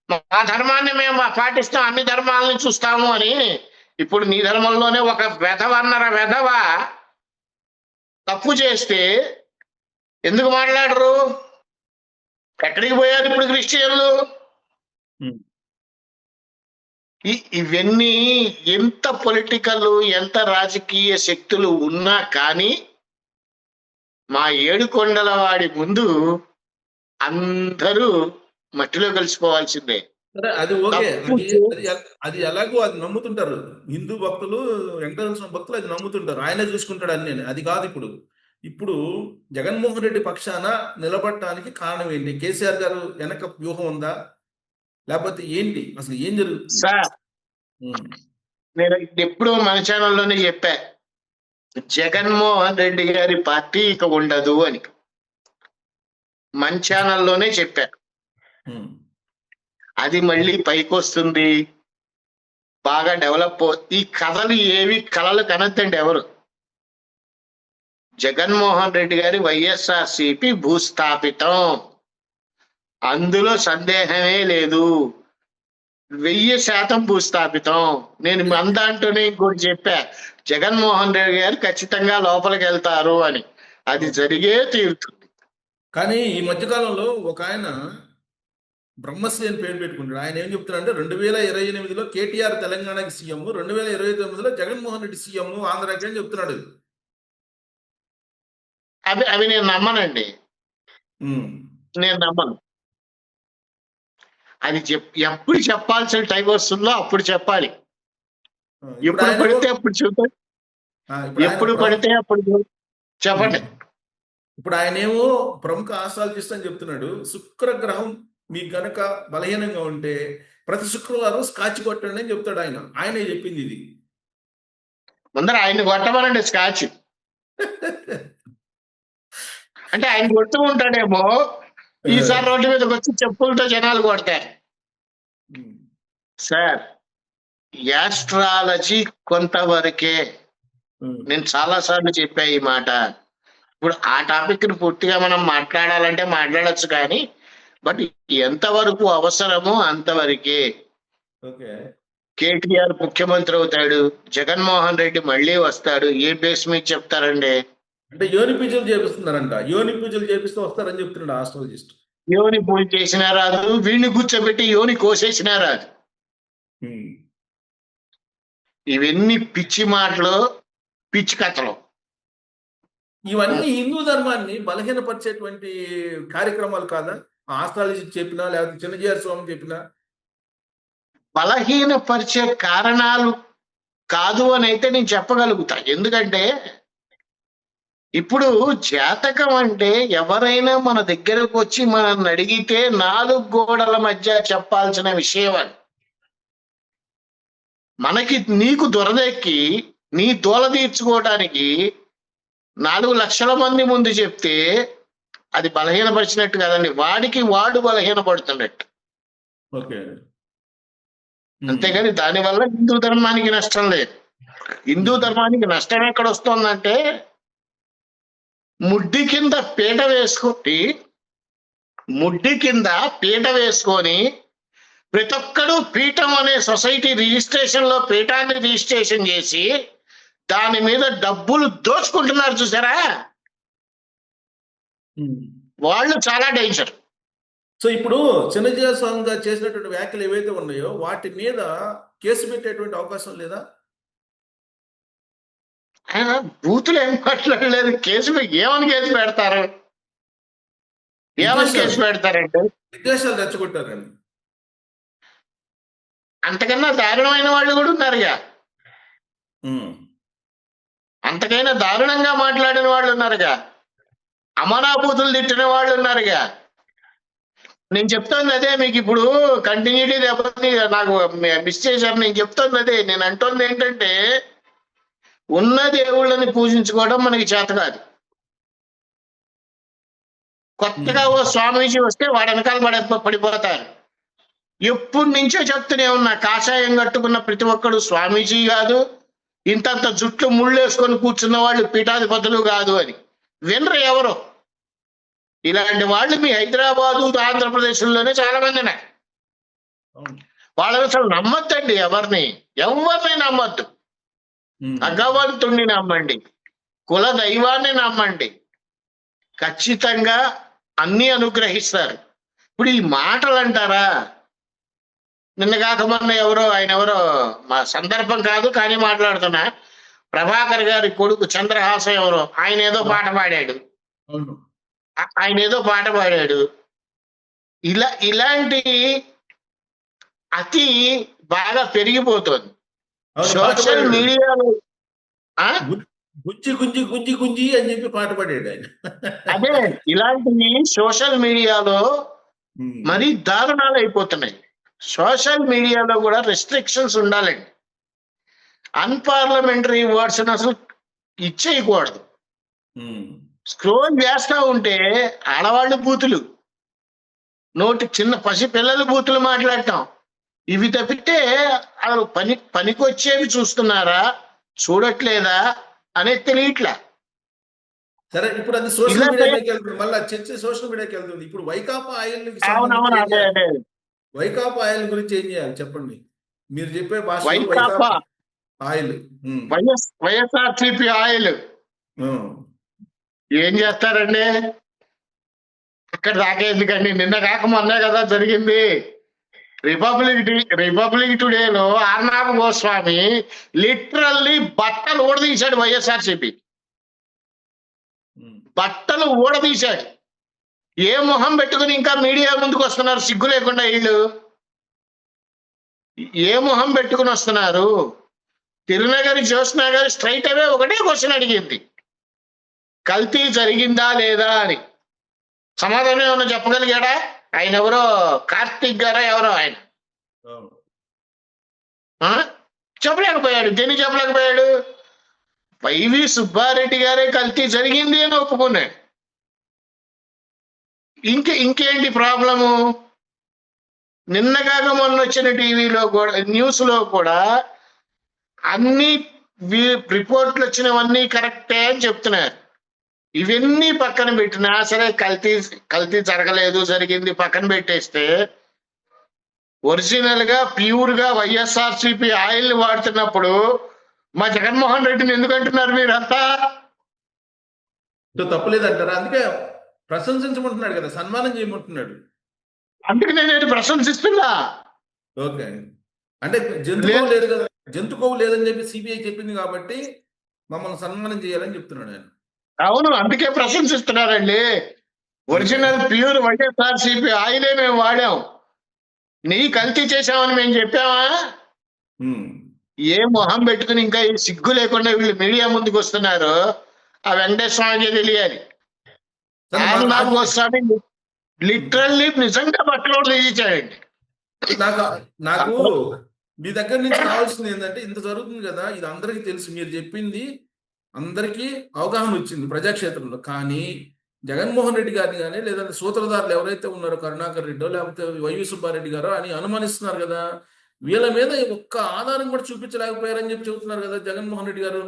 మా ధర్మాన్ని మేము పాటిస్తాం, అన్ని ధర్మాలని చూస్తాము అని. ఇప్పుడు నీ ధర్మంలోనే ఒక వెధవ తప్పు చేస్తే ఎందుకు మాట్లాడరు? ఎక్కడికి పోయారు ఇప్పుడు క్రిస్టియన్లు? ఇవన్నీ ఎంత పొలిటికల్, ఎంత రాజకీయ శక్తులు ఉన్నా కానీ మా ఏడుకొండల వాడి ముందు అందరూ మట్టిలో కలిసిపోవాల్సిందే. సరే, అది ఓకే. అది ఎలాగో అది నమ్ముతుంటారు హిందూ భక్తులు, వెంకటేశ్వర స్వామి భక్తులు అది నమ్ముతుంటారు. ఆయనే చూసుకుంటాడు అని. నేను అది కాదు. ఇప్పుడు జగన్మోహన్ రెడ్డి పక్షాన నిలబడటానికి కారణం ఏంటి? కేసీఆర్ గారు వెనక వ్యూహం ఉందా, లేకపోతే ఏంటి? అసలు ఏం జరుగుతుంది సార్? నేను ఎప్పుడు మన ఛానల్లోనే చెప్పా, జగన్మోహన్ రెడ్డి గారి పార్టీ ఇక ఉండదు అని. మన ఛానల్లోనే చెప్పా. అది మళ్ళీ పైకి వస్తుంది, బాగా డెవలప్. ఈ కథలు ఏవి కళలు కనద్దండి ఎవరు. జగన్మోహన్ రెడ్డి గారి వైఎస్ఆర్సీపీ భూస్థాపితం, అందులో సందేహమే లేదు. 1000% భూస్థాపితం. నేను అందంటూనే ఇంకోటి చెప్పా, జగన్మోహన్ రెడ్డి గారు ఖచ్చితంగా లోపలికి వెళ్తారు అని. అది జరిగే తీరుతుంది. కానీ ఈ మధ్యకాలంలో ఒక ఆయన బ్రహ్మశ్రీ అని పేరు పెట్టుకుంటాడు. ఆయన ఏం చెప్తున్నాడంటే 2028లో కేటీఆర్ తెలంగాణకి సీఎం, 2029లో జగన్మోహన్ రెడ్డి సీఎం ఆంధ్రాకి అని చెప్తున్నాడు. అవి నేను నమ్మనండి. నేను నమ్మను. అది ఎప్పుడు చెప్పాల్సిన టైం వస్తుందో అప్పుడు చెప్పాలి. ఎప్పుడు పడితే అప్పుడు చూద్దాం, ఎప్పుడు పడితే అప్పుడు చెప్పండి. ఇప్పుడు ఆయనేమో ప్రముఖ ఆస్ట్రాలజిస్ట్ అని చెప్తున్నాడు. శుక్రగ్రహం మీకు గనక బలహీనంగా ఉంటే ప్రతి శుక్రవారం స్కాచ్ కొట్టండి అని చెప్తాడు ఆయన. ఆయనే చెప్పింది ఇది. ముందర ఆయన కొట్టమనండి స్కాచ్. అంటే ఆయన కొడుతూ ఉంటాడేమో, ఈసారి రోడ్డు మీదకి వచ్చి చెప్పులతో జనాలు కొడతారు. సార్, యాస్ట్రాలజీ కొంతవరకే. నేను చాలా సార్లు చెప్పా ఈ మాట. ఇప్పుడు ఆ టాపిక్ ని పూర్తిగా మనం మాట్లాడాలంటే మాట్లాడచ్చు, కానీ బట్ ఎంతవరకు అవసరమో అంతవరకే. కేటీఆర్ ముఖ్యమంత్రి అవుతాడు, జగన్మోహన్ రెడ్డి మళ్ళీ వస్తాడు. ఏ బేస్ మీద చెప్తారండి? అంటే యోని పూజలు చేపిస్తున్నారంట. యోని పూజలు చేపిస్తూ వస్తారని చెప్తున్నాడు ఆస్ట్రాలజిస్ట్. యోని పూజ చేసినా రాదు, వీడిని కూర్చోబెట్టి యోని కోసేసినా రాదు. ఇవన్నీ పిచ్చి మాటలు, పిచ్చి కథలు. ఇవన్నీ హిందూ ధర్మాన్ని బలహీనపరిచేటువంటి కార్యక్రమాలు కాదా? ఆస్ట్రాలజిస్ట్ చెప్పినా, లేకపోతే చిన్నజీఆర్ స్వామి చెప్పినా బలహీనపరిచే కారణాలు కాదు అని అయితే నేను చెప్పగలుగుతా. ఎందుకంటే ఇప్పుడు జాతకం అంటే ఎవరైనా మన దగ్గరకు వచ్చి మనల్ని అడిగితే 4 గోడల మధ్య చెప్పాల్సిన విషయం అది. నీకు దురదెక్కి నీ దోల తీర్చుకోవడానికి 4 లక్షల మంది ముందు చెప్తే అది బలహీనపరిచినట్టు కదండి, వాడికి వాడు బలహీనపడుతున్నట్టు. ఓకే. అంతేగాని దానివల్ల హిందూ ధర్మానికి నష్టం లేదు. హిందూ ధర్మానికి నష్టం ఎక్కడ వస్తుందంటే, ముడ్డి కింద పీట వేసుకొని ప్రతి ఒక్కడు పీఠం అనే సొసైటీ రిజిస్ట్రేషన్ లో పీఠాన్ని రిజిస్ట్రేషన్ చేసి దాని మీద డబ్బులు దోచుకుంటున్నారు చూసారా, వాళ్ళు చాలా డేంజర్. సో ఇప్పుడు చిన్నజీవ స్వామి గారు చేసినటువంటి వ్యాఖ్యలు ఏవైతే ఉన్నాయో వాటి మీద కేసు పెట్టేటువంటి అవకాశం లేదా? ఆయన బూతులు ఏం మాట్లాడలేదు. ఏమని కేసు పెడతారు? ఏమని కేసు పెడతారంటే విద్వేషాలు రెచ్చగొట్టారని. అంతకన్నా దారుణమైన వాళ్ళు కూడా ఉన్నారుగా, అంతకైనా దారుణంగా మాట్లాడిన వాళ్ళు ఉన్నారుగా, అమనాభూతులు తిట్టిన వాళ్ళు ఉన్నారుగా. నేను చెప్తోంది అదే, మీకు ఇప్పుడు కంటిన్యూటీ దెబ్బని నాకు మిస్ చేశారు. నేను చెప్తోంది అదే. నేను అంటోంది ఏంటంటే, ఉన్న దేవుళ్ళని పూజించుకోవడం మనకి చేత కాదు. కొత్తగా ఓ స్వామీజీ వస్తే వాడు వెనకాల పడిపోతారు. ఎప్పటి నుంచో చెప్తూనే ఉన్నా, కాషాయం కట్టుకున్న ప్రతి ఒక్కడు స్వామీజీ కాదు, ఇంతంత జుట్లు ముళ్ళేసుకొని కూర్చున్న వాళ్ళు పీఠాధిపతులు కాదు అని. వినరు ఎవరు. ఇలాంటి వాళ్ళు మీ హైదరాబాదు, ఆంధ్రప్రదేశ్లోనే చాలా మంది ఉన్నారు. వాళ్ళని అసలు నమ్మొద్దండి, ఎవరిని నమ్మొద్దు. భగవంతుణ్ణి నమ్మండి, కుల దైవాన్ని నమ్మండి, ఖచ్చితంగా అన్ని అనుగ్రహిస్తారు. ఇప్పుడు ఈ మాటలు అంటారా, నిన్న కాక మొన్న ఆయన ఎవరో మా సందర్భం కాదు కానీ మాట్లాడుతున్నా, ప్రభాకర్ గారి కొడుకు చంద్రహాసం ఎవరో ఆయన ఏదో పాట పాడాడు. ఇలాంటి అతి బాగా పెరిగిపోతుంది సోషల్ మీడియాలో. గుంజి గుంజి గుంజి గుంజి అని చెప్పి పాట పాడాడు ఆయన. అదే, ఇలాంటివి సోషల్ మీడియాలో మరీ దారుణాలు అయిపోతున్నాయి. సోషల్ మీడియాలో కూడా రెస్ట్రిక్షన్స్ ఉండాలండి. అన్పార్లమెంటరీ వర్డ్స్ అసలు ఇచ్చేయకూడదు. స్క్రోల్ చేస్తా ఉంటే ఆడవాళ్ళు బూతులు, చిన్న పసి పిల్లలు బూతులు మాట్లాడటం, ఇవి తప్పితే అసలు పనికొచ్చేవి చూస్తున్నారా, చూడట్లేదా అనేది తెలియట్లా. సరే, ఇప్పుడు అది సోషల్ మీడియాకి వెళ్తుంది, మళ్ళీ చర్చ సోషల్ మీడియాకి వెళ్తుంది. ఇప్పుడు వైకాపా ఆయిల్ గురించి ఏం చేయాలి చెప్పండి? మీరు చెప్పే భాష ఆయిల్, వైఎస్ఆర్సీపీ ఆయిల్ ఏం చేస్తారండి? అక్కడ దాకా ఎందుకండి, నిన్న కాక మొన్నే కదా జరిగింది. రిపబ్లిక్ టుడేలో అర్నాబ్ గోస్వామి లిటరల్లీ బట్టలు ఊడదీశాడు. వైఎస్ఆర్సీపీ బట్టలు ఊడదీశాడు. ఏ మొహం పెట్టుకుని ఇంకా మీడియా ముందుకు వస్తున్నారు సిగ్గు లేకుండా? వీళ్ళు ఏ మొహం పెట్టుకుని వస్తున్నారు? తిరునగరి జ్యోత్స్న గారు స్ట్రైట్ అవే ఒకటే క్వశ్చన్ అడిగింది, కల్తీ జరిగిందా లేదా అని. సమాధానం ఏమన్నా చెప్పగలిగాడా? ఆయన ఎవరో కార్తీక్ గారా ఎవరో ఆయన చెప్పలేకపోయాడు. దేనికి చెప్పలేకపోయాడు? వైవి సుబ్బారెడ్డి గారే కల్తీ జరిగింది అని ఒప్పుకున్నాడు. ఇంకేంటి ప్రాబ్లము? నిన్నగాక మొన్న వచ్చిన టీవీలో కూడా, న్యూస్ లో కూడా అన్ని రిపోర్ట్లు వచ్చినవన్నీ కరెక్టే అని చెప్తున్నారు. ఇవన్నీ పక్కన పెట్టినా సరే కల్తీ జరగలేదు, జరిగింది పక్కన పెట్టేస్తే, ఒరిజినల్ గా ప్యూర్ గా వైఎస్ఆర్సీపీ ఆయిల్ వాడుతున్నప్పుడు మా జగన్మోహన్ రెడ్డిని ఎందుకంటున్నారు మీరంతా? తప్పలేదంటారా? అందుకే ప్రశంసించమంటున్నాడు కదా, సన్మానం చేయమంటున్నాడు. అందుకే నేను ప్రశంసిస్తున్నా. ఓకే, అంటే జంతు కొవ్వు లేదని చెప్పి సిబిఐ చెప్పింది కాబట్టి మమ్మల్ని సన్మానం చేయాలని చెప్తున్నాడు ఆయన. అవును, అందుకే ప్రశంసిస్తున్నారండి. ఒరిజినల్ ప్యూర్ వైఎస్ఆర్సీపీ ఆయిలే మేము వాడాం, నీ కల్తీ చేసామని మేము చెప్పామా? ఏ మొహం పెట్టుకుని ఇంకా సిగ్గు లేకుండా వీళ్ళు మీడియా ముందుకు వస్తున్నారు, ఆ వెంకటేశ్వర స్వామికి తెలియాలి. స్వామి లిటరల్లీ నిజంగా బట్టలు తీయించాడండి. నాకు మీ దగ్గర నుంచి కావాల్సింది ఏంటంటే ఇంత జరుగుతుంది కదా, ఇది అందరికీ తెలుసు, మీరు చెప్పింది అందరికీ అవగాహన వచ్చింది ప్రజాక్షేత్రంలో. కానీ జగన్మోహన్ రెడ్డి గారిని కానీ లేదంటే సూత్రధారులు ఎవరైతే ఉన్నారో కరుణాకర్ రెడ్డో లేకపోతే వైవి సుబ్బారెడ్డి గారో అని అనుమానిస్తున్నారు కదా, వీళ్ళ మీద ఒక్క ఆధారం కూడా చూపించలేకపోయారని చెప్పి చెబుతున్నారు కదా జగన్మోహన్ రెడ్డి గారు.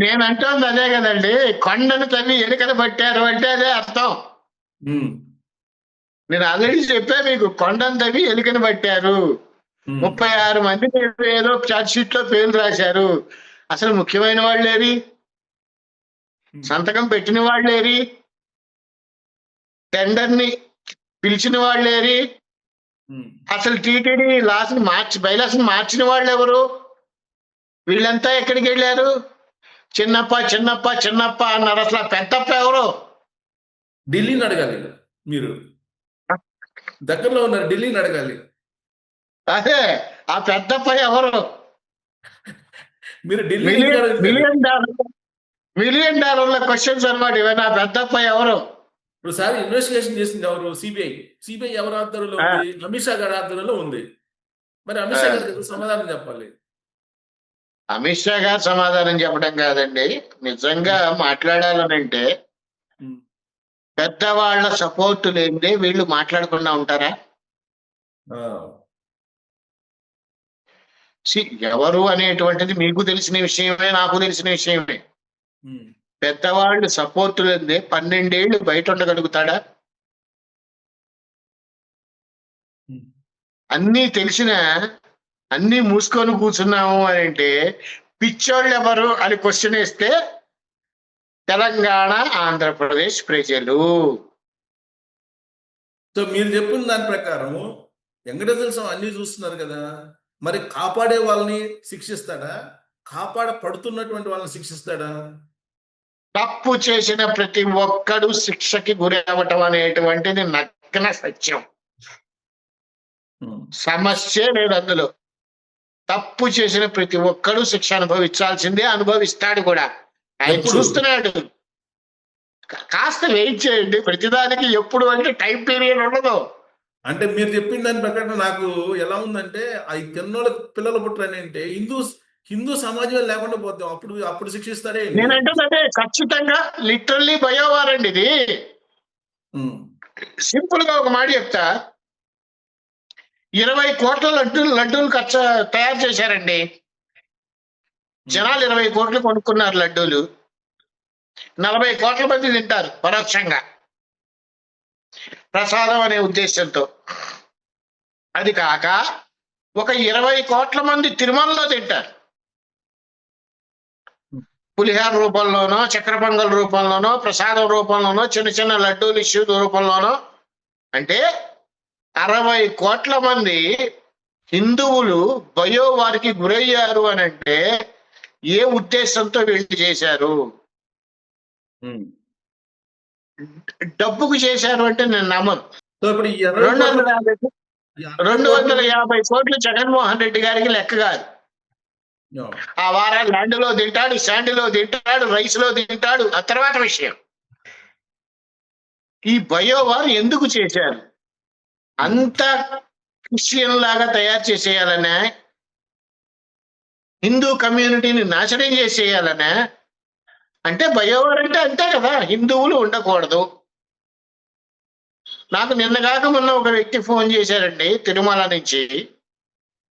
నేను అంటోంది అదే కదండి, కొండను తవ్వి ఎలుకను పట్టారు అంటే అదే అర్థం. ఉమ్, నేను ఆల్రెడీ చెప్పా మీకు, కొండను తవ్వి ఎలుకను పట్టారు. ఉమ్, 36 మంది ఏదో చార్జ్ షీట్ లో పేర్లు రాశారు. అసలు ముఖ్యమైన వాళ్ళు ఏరి, సంతకం పెట్టిన వాళ్ళు ఏరి, టెండర్ ని పిలిచిన వాళ్ళు ఏరి, ఉమ్. అసలు టీటీడీ బైలాస్ మార్చిన వాళ్ళు ఎవరు? వీళ్ళంతా ఎక్కడికి వెళ్ళారు? చిన్నప్ప చిన్నప్ప చిన్నప్ప అన్నారు. అసలు ఆ పెద్దప్ప ఎవరు? ఢిల్లీని అడగాలి మీరు, దగ్గరలో ఉన్నారు, ఢిల్లీని అడగాలి. అదే ఆ పెద్దప్ప ఎవరు? మీరు ఢిల్లీ మిలియన్ డాలర్ల క్వశ్చన్స్ అన్నమాట ఇవన్నీ. ఆ పెద్దప్ప ఎవరు? ఇప్పుడు సార్ ఇన్వెస్టిగేషన్ చేసింది ఎవరు? సిబిఐ ఎవరి ఆధ్వర్యంలో ఉంది? అమిత్ షా గారి ఆధ్వర్యంలో ఉంది. మరి అమిత్ షా గారికి సమాధానం చెప్పాలి. అమిత్ షా గారు సమాధానం చెప్పడం కాదండి, నిజంగా మాట్లాడాలనంటే ఉమ్, పెద్దవాళ్ల సపోర్ట్ లేనిదే వీళ్ళు మాట్లాడకుండా ఉంటారా? ఆ, ఎవరు అనేటువంటిది మీకు తెలిసిన విషయమే, నాకు తెలిసిన విషయమే. ఉమ్, పెద్దవాళ్ళు సపోర్ట్ లేనిదే 12 ఏళ్ళు బయట ఉండగలుగుతాడా? ఉమ్. అన్నీ తెలిసిన, అన్నీ మూసుకొని కూర్చున్నాము అని అంటే పిచ్చోళ్ళు ఎవరు అని క్వశ్చన్ వేస్తే తెలంగాణ ఆంధ్రప్రదేశ్ ప్రజలు. సో మీరు చెప్పిన దాని ప్రకారం వెంకటేశ్వర స్వామి అన్ని చూస్తున్నారు కదా, మరి కాపాడే వాళ్ళని శిక్షిస్తాడా, కాపాడపడుతున్నటువంటి వాళ్ళని శిక్షిస్తాడా? తప్పు చేసిన ప్రతి ఒక్కడు శిక్షకి గురి అవ్వటం అనేటువంటిది నగ్న సత్యం. ఉమ్, సమస్య లేదు అందులో. తప్పు చేసిన ప్రతి ఒక్కడు శిక్ష అనుభవించాల్సిందే, అనుభవిస్తాడు కూడా. ఆయన ఎప్పుడు? చూస్తున్నాడు. కాస్త వెయిట్ చేయండి. ప్రతిదానికి ఎప్పుడు అంటే టైం పీరియడ్ ఉండదు. అంటే మీరు చెప్పిన దాని ప్రకారం నాకు ఎలా ఉందంటే, ఆ తిన్నోళ్ళకి పిల్లలు పుట్టరని అంటే హిందూ సమాజం లేకుండా పోతాం, అప్పుడు శిక్షిస్తారే. నేనంటే అదే ఖచ్చితంగా లిటరల్లీ బయోవారండి ఇది. ఉమ్, సింపుల్ గా ఒక మాట చెప్తా. 20 కోట్ల లడ్డూలు తయారు చేశారండి. జనాలు 20 కోట్లు కొనుక్కున్నారు లడ్డూలు. 40 కోట్ల మంది తింటారు పరోక్షంగా, ప్రసాదం అనే ఉద్దేశంతో. అది కాక ఒక 20 కోట్ల మంది తిరుమలలో తింటారు, పులిహార రూపంలోనో, చక్కెర పొంగల్ రూపంలోనో, ప్రసాదం రూపంలోనో, చిన్న చిన్న లడ్డూలు ఇష్యూ రూపంలోనో. అంటే 60 కోట్ల మంది హిందువులు బయోవారికి గురయ్యారు అని అంటే ఏ ఉద్దేశంతో వీళ్ళు చేశారు? ఉమ్. డబ్బుకు చేశారు అంటే నేను నమ్మను. సో ఇప్పుడు ఈ 20 250 కోట్లు జగన్మోహన్ రెడ్డి గారికి లెక్క కాదు. ఆ వారం ల్యాండ్ లో తింటాడు, శాండ్ లో తింటాడు, రైస్ లో తింటాడు, ఆ తర్వాత విషయం. ఈ బయోవార్ ఎందుకు చేశారు? అంత క్రిస్టియన్ లాగా తయారు చేసేయాలనే, హిందూ కమ్యూనిటీని నాశనం చేసేయాలనే. అంటే బయోవార్ అంటే అంతే కదా, హిందువులు ఉండకూడదు. నాకు నిన్నగాక మొన్న ఒక వ్యక్తి ఫోన్ చేశారండి తిరుమల నుంచి.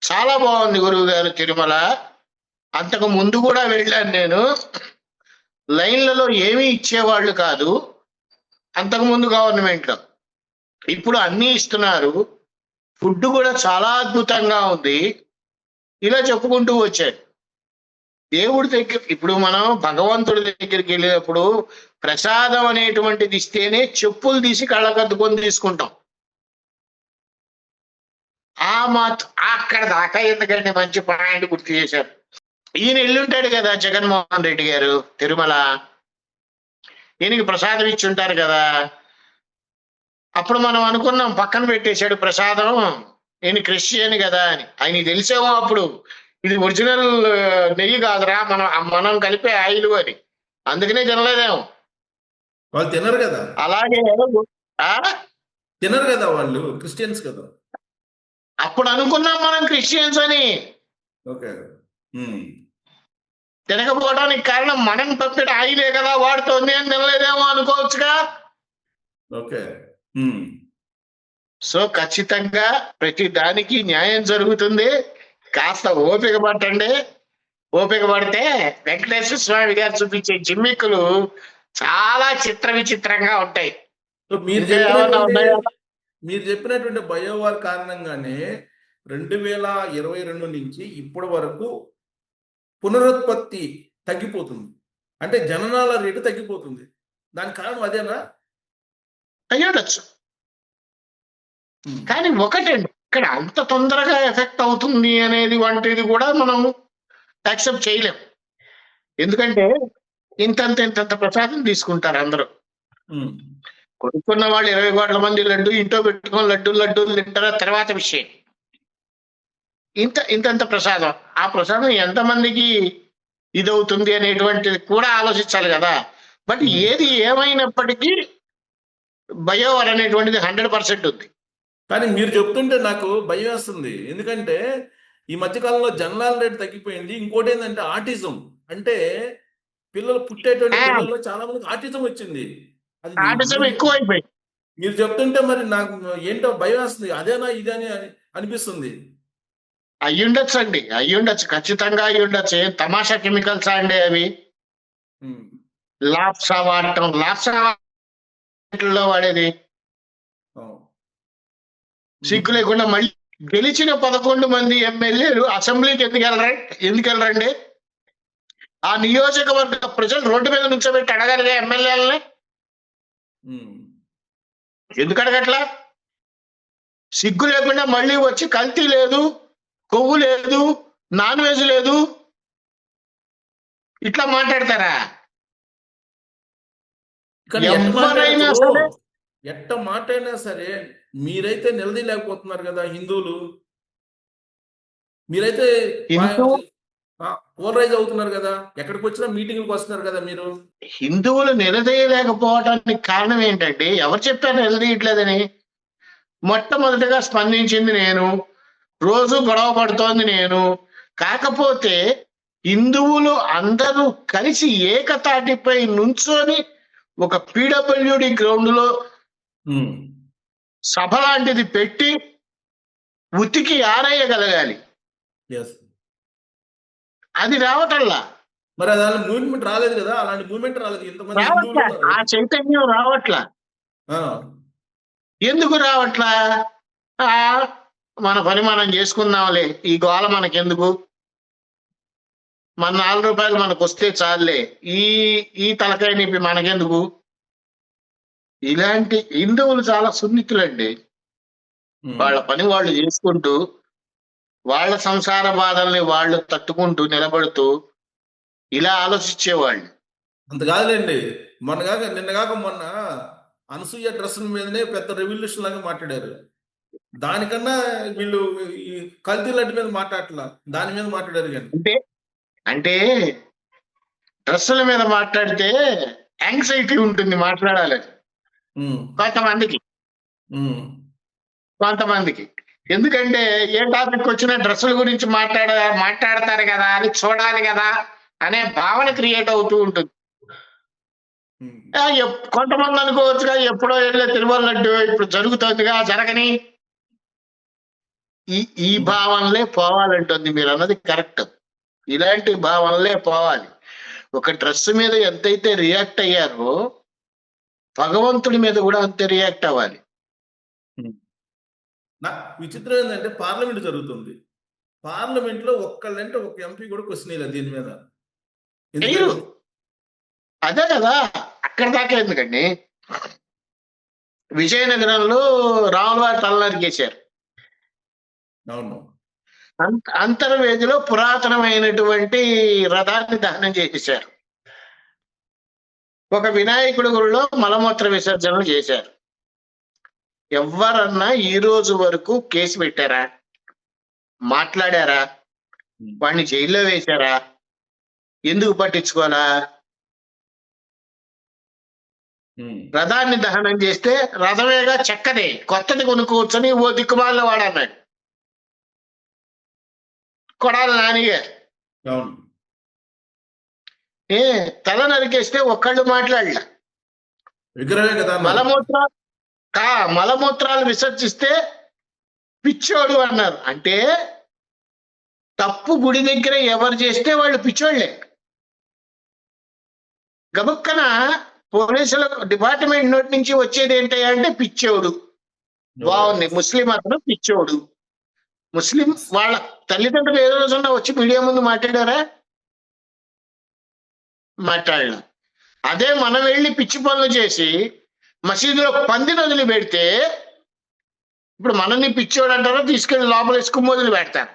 చాలా బాగుంది గురువు గారు తిరుమల, అంతకు ముందు కూడా వెళ్ళాను నేను. లైన్లలో ఏమీ ఇచ్చేవాళ్ళు కాదు అంతకుముందు గవర్నమెంట్లో, ఇప్పుడు అన్నీ ఇస్తున్నారు. ఫుడ్ కూడా చాలా అద్భుతంగా ఉంది. ఇలా చెప్పుకుంటూ వచ్చాడు. దేవుడి దగ్గర ఇప్పుడు మనం భగవంతుడి దగ్గరికి వెళ్ళినప్పుడు ప్రసాదం అనేటువంటిది ఇస్తేనే చెప్పులు తీసి కళ్ళకద్దుకొని తీసుకుంటాం. అక్కడ దాకా ఎందుకంటే మంచి పాయింట్ గుర్తు చేశారు. ఈయన ఎల్లుంటాడు కదా జగన్మోహన్ రెడ్డి గారు తిరుమల, ఈయనకి ప్రసాదం ఇచ్చి ఉంటారు కదా. అప్పుడు మనం అనుకున్నాం పక్కన పెట్టేశాడు ప్రసాదం, ఈయన క్రిస్టియన్ కదా అని. ఆయనకి తెలిసేమో అప్పుడు ఇది ఒరిజినల్ నెయ్యి కాదురా, మనం కలిపే ఆయిల్ అని. అందుకనే తినలేదేమో. వాళ్ళు తినరు కదా. అలాగే తినరు కదా, వాళ్ళు క్రిస్టియన్స్ కదా. అప్పుడు అనుకున్నాం మనం క్రిస్టియన్స్ అని. ఓకే. ఉమ్. తినకపోవడానికి కారణం మనం తప్పిట ఆయిలే కదా వాడుతోంది అని తినలేదేమో అనుకోవచ్చుగా. ఓకే. ఉమ్. సో ఖచ్చితంగా ప్రతి దానికి న్యాయం జరుగుతుంది. కాస్త ఓపిక పట్టండి. ఓపిక పడితే వెంకటేశ్వర స్వామి గారు చూపించే జిమ్మిక్కులు చాలా చిత్ర విచిత్రంగా ఉంటాయి. సో మీరు ఇంకా ఏమన్నా చెప్పినటువంటి ఉన్నాయా? మీరు చెప్పినటువంటి బయోవార్ కారణంగానే 2022 నుంచి ఇప్పటి వరకు పునరుత్పత్తి తగ్గిపోతుంది. అంటే జననాల రేటు తగ్గిపోతుంది. దానికి కారణం అదేనా? అయ్యుండొచ్చు. ఉమ్. కానీ ఒకటండి, ఇక్కడ అంత తొందరగా ఎఫెక్ట్ అవుతుంది అనేది వంటిది కూడా మనం యాక్సెప్ట్ చేయలేం. ఎందుకంటే ఇంతంత ప్రసాదం తీసుకుంటారు అందరూ. ఉమ్. కొనుక్కున్న వాళ్ళు 20 కోట్ల మంది లడ్డు ఇంట్లో పెట్టుకొని లడ్డూలు తింటారా తర్వాత విషయం. ఇంతంత ప్రసాదం, ఆ ప్రసాదం ఎంతమందికి ఇదవుతుంది అనేటువంటిది కూడా ఆలోచించాలి కదా. బట్ ఉమ్. ఏది ఏమైనప్పటికీ బయోవర్ అనేటువంటిది 100% ఉంది. కానీ మీరు చెప్తుంటే నాకు భయం వేస్తుంది. ఎందుకంటే ఈ మధ్యకాలంలో జననాల రేటు తగ్గిపోయింది. ఇంకోటి ఏంటంటే ఆటిజం. అంటే పిల్లలు పుట్టేటువంటి ఆ, పిల్లల్లో చాలా మందికి ఆటిజం వచ్చింది. అది ఆటిజం మీరు ఎక్కువైపోయింది. మీరు చెప్తుంటే మరి నాకు ఏంటో భయం వేస్తుంది. అదేనా ఇదని అనిపిస్తుంది. అయ్యుండొచ్చు అండి, అయ్యుండొచ్చు, ఖచ్చితంగా అయ్యుండొచ్చు. ఏం తమాషా కెమికల్స్ అండి అవి. ఉమ్. లాప్సా వాడటం, లాప్సా వాడేది. అవును. సిగ్గు లేకుండా మళ్ళీ గెలిచిన 11 మంది ఎమ్మెల్యేలు అసెంబ్లీకి ఎందుకు వెళ్ళరండి? ఆ నియోజకవర్గ ప్రజలు రోడ్డు మీద నుంచోబెట్టి అడగాలిగా ఎమ్మెల్యేలని. ఉమ్. ఎందుకు అడగట్లా? సిగ్గు లేకుండా మళ్ళీ వచ్చి కల్తీ లేదు, కొవ్వు లేదు, నాన్ వెజ్ లేదు ఇట్లా మాట్లాడతారా? కానీ ఎవరైనా సరే ఎట్ట మాటైనా సరే మీరైతే నిలదీయలేకపోతున్నారు కదా హిందువులు. మీరైతే హిందూ పోలరైజ్ అవుతున్నారు కదా. ఎక్కడికి వచ్చినా మీటింగ్లకు వస్తున్నారు కదా మీరు. హిందువులు నిలదీయలేకపోవటానికి కారణం ఏంటంటే, ఎవరు చెప్పారు నిలదీయట్లేదని? మొట్టమొదటిగా స్పందించింది నేను, రోజు గొడవ పడుతోంది నేను. కాకపోతే హిందువులు అందరూ కలిసి ఏకతాటిపై నుంచొని ఒక పీడబ్ల్యూడి గ్రౌండ్ లో ఉమ్. సభ లాంటిది పెట్టి ఉతికి ఆరేయగలగాలి. Yes. అది రావటల్లా. మరి అలాంటి మూవ్మెంట్ రాలేదు కదా. అలాంటి మూవ్మెంట్ రాలేదు. ఇంతమంది హిందువులు రావట్లా, ఉన్నారు. ఆ చైతన్యం రావట్లా. ఆ. ఎందుకు రావట్లా? ఆ మన పని మనం చేసుకుందాంలే, ఈ గోల మనకెందుకు, మన 4 రూపాయలు మనకు వస్తే చాలులే, ఈ ఈ తలకాయ నిప్పి మనకెందుకు. ఇలాంటి హిందువులు చాలా సున్నితులండి. ఉమ్. వాళ్ళ పని వాళ్ళు చేసుకుంటూ, వాళ్ళ సంసార బాధల్ని వాళ్ళు తట్టుకుంటూ నిలబడుతూ ఇలా ఆలోచించేవాళ్ళు. అంత కాదులేండి. నిన్నగాక మొన్న అనసూయ డ్రెస్సుల మీదనే పెద్ద రెవల్యూషన్ లాగా మాట్లాడారు. దానికన్నా వీళ్ళు ఈ కల్తీ లడ్డు మీద మాట్లాడట్లా, దాని మీద మాట్లాడారు. కానీ అంటే అంటే డ్రెస్సుల మీద మాట్లాడితే యాంగ్జైటీ ఉంటుంది మాట్లాడాలని ఉమ్. కొంతమందికి. ఉమ్. కొంతమందికి ఎందుకంటే ఏ టాపిక్ వచ్చినా డ్రెస్సుల గురించి మాట్లాడతారు కదా అని చూడాలి కదా అనే భావన క్రియేట్ అవుతూ ఉంటుంది. ఉమ్. కొంతమంది అనుకోవచ్చుగా, ఎప్పుడో వెళ్ళే తిరుమల లడ్డు ఇప్పుడు జరుగుతోందిగా, జరగని. ఈ భావనలే పోవాలంటుంది. మీరు అన్నది కరెక్ట్. ఇలాంటి భావనలే పోవాలి. ఒక డ్రెస్ మీద ఎంతైతే రియాక్ట్ అయ్యారో భగవంతుడి మీద కూడా అంతే రియాక్ట్ అవ్వాలి. విచిత్రం ఏంటంటే పార్లమెంట్ జరుగుతుంది. పార్లమెంట్ లో ఒక్కళ్ళంటే ఒక ఎంపీ కూడా క్వశ్చన్ వేయలేదు దీని మీద. అయ్యో, అదే కదా, అక్కడ దాకా ఎందుకండి. విజయనగరంలో రాములవారి తల నరికేశారు. అవును. అంతర్వేదిలో పురాతనమైనటువంటి రథాన్ని దహనం చేసేశారు. ఒక వినాయకుడి గుడిలో మలమూత్ర విసర్జనలు చేశారు. ఎవరన్నా ఈ రోజు వరకు కేసు పెట్టారా? మాట్లాడారా? వాడిని జైల్లో వేశారా? ఎందుకు పట్టించుకోవాలా? రథాన్ని దహనం చేస్తే రథమేగా చెక్కదే, కొత్తది కొనుక్కోవచ్చని ఓ దిక్కుమాల వాడన్నాడు. కొడాలి నాని గారు. అవును. తల నరికేస్తే ఒక్కళ్ళు మాట్లాడలే. విగ్రహమే కదా అన్నారు. మలమూత్రాలు విసర్జిస్తే పిచ్చోడు అన్నారు. అంటే తప్పు గుడి దగ్గర ఎవరు చేస్తే వాళ్ళు పిచ్చోళ్లే. గబుక్కన పోలీసుల డిపార్ట్మెంట్ నోటి నుంచి వచ్చేది ఏంటి అంటే పిచ్చోడు. బాగుంది, ముస్లిం అతను పిచ్చోడు. ముస్లిం వాళ్ళ తల్లిదండ్రులు ఏ రోజున్నా వచ్చి మీడియా ముందు మాట్లాడారా? మాట్లాడలేదు. అదే మనం వెళ్ళి పిచ్చి పనులు చేసి మసీదులో పందిని వదిలి పెడితే ఇప్పుడు మనల్ని పిచ్చోడు అంటారో, తీసుకెళ్లి లోపల ఇసుక వదిలి పెడతారు.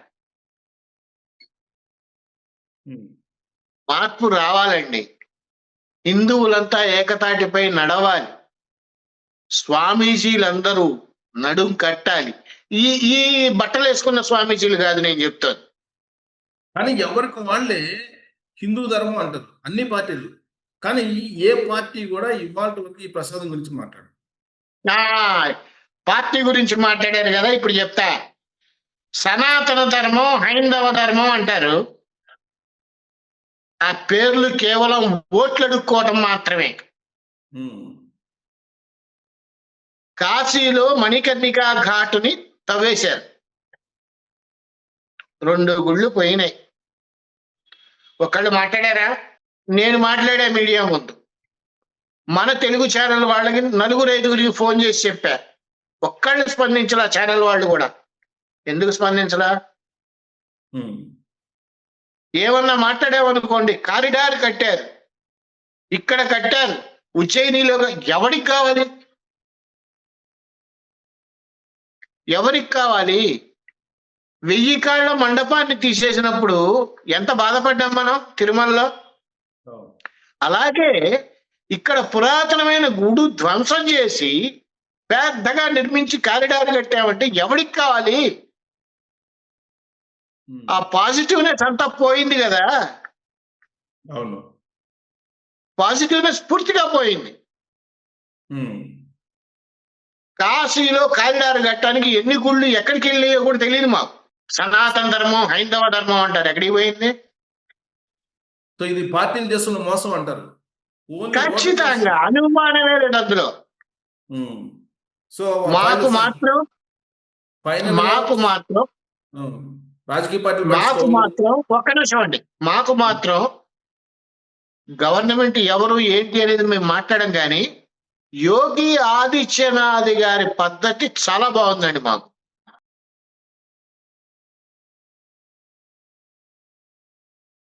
మార్పు రావాలండి. హిందువులంతా ఏకతాటిపై నడవాలి. స్వామీజీలందరూ నడుం కట్టాలి. ఈ ఈ బట్టలు వేసుకున్న స్వామీజీలు కాదు నేను చెప్తాను. కానీ ఎవరికి వాళ్ళే హిందూ ధర్మం అంటారు అన్ని పార్టీలు. కానీ ఏ పార్టీ కూడా ఇవాళ వరకు ఈ ప్రసాదం గురించి మాట్లాడు. పార్టీ గురించి మాట్లాడారు కదా, ఇప్పుడు చెప్తా. సనాతన ధర్మం, హైందవ ధర్మం అంటారు. ఆ పేర్లు కేవలం ఓట్లు అడుక్కోవటం మాత్రమే. కాశీలో మణికర్ణికా ఘాటుని తవ్వేశారు. 2 గుళ్ళు పోయినాయి. ఒకళ్ళు మాట్లాడారా? నేను మాట్లాడా మీడియా ముందు. మన తెలుగు ఛానల్ వాళ్ళకి 4-5 ఫోన్ చేసి చెప్పా. ఒక్కళ్ళు స్పందించలా ఛానల్ వాళ్ళు కూడా. ఎందుకు స్పందించలా? ఏమన్నా మాట్లాడామనుకోండి, కారిడార్ కట్టారు, ఇక్కడ కట్టారు, ఉజ్జయినిలో. ఎవరికి కావాలి? ఎవరికి కావాలి? 1000 కాళ్ళ మండపాన్ని తీసేసినప్పుడు ఎంత బాధపడ్డాం మనం తిరుమలలో. అలాగే ఇక్కడ పురాతనమైన గుడి ధ్వంసం చేసి పెద్దగా నిర్మించి కారిడార్ కట్టామంటే ఎవరికి కావాలి? ఆ పాజిటివ్నెస్ అంతా పోయింది కదా. అవును, పాజిటివ్నెస్ పూర్తిగా పోయింది. కాశీలో కారిడార్ కట్టడానికి ఎన్ని గుళ్ళు ఎక్కడికి వెళ్ళాయో కూడా తెలియదు మాకు. సనాతన ధర్మం, హైందవ ధర్మం అంటారు, ఎక్కడికి పోయింది? సో ఇది పార్టీలు చేస్తున్న మోసం అంటారు. ఖచ్చితంగా అనుమానమే లేదు అందులో. సో మాకు మాత్రం రాజకీయ పార్టీ ఒక్క నిమిషం అండి, మాకు మాత్రం గవర్నమెంట్ ఎవరు ఏంటి అనేది మేము మాట్లాడడం. కానీ యోగి ఆదిత్యనాథ్ గారి పద్ధతి చాలా బాగుందండి మాకు.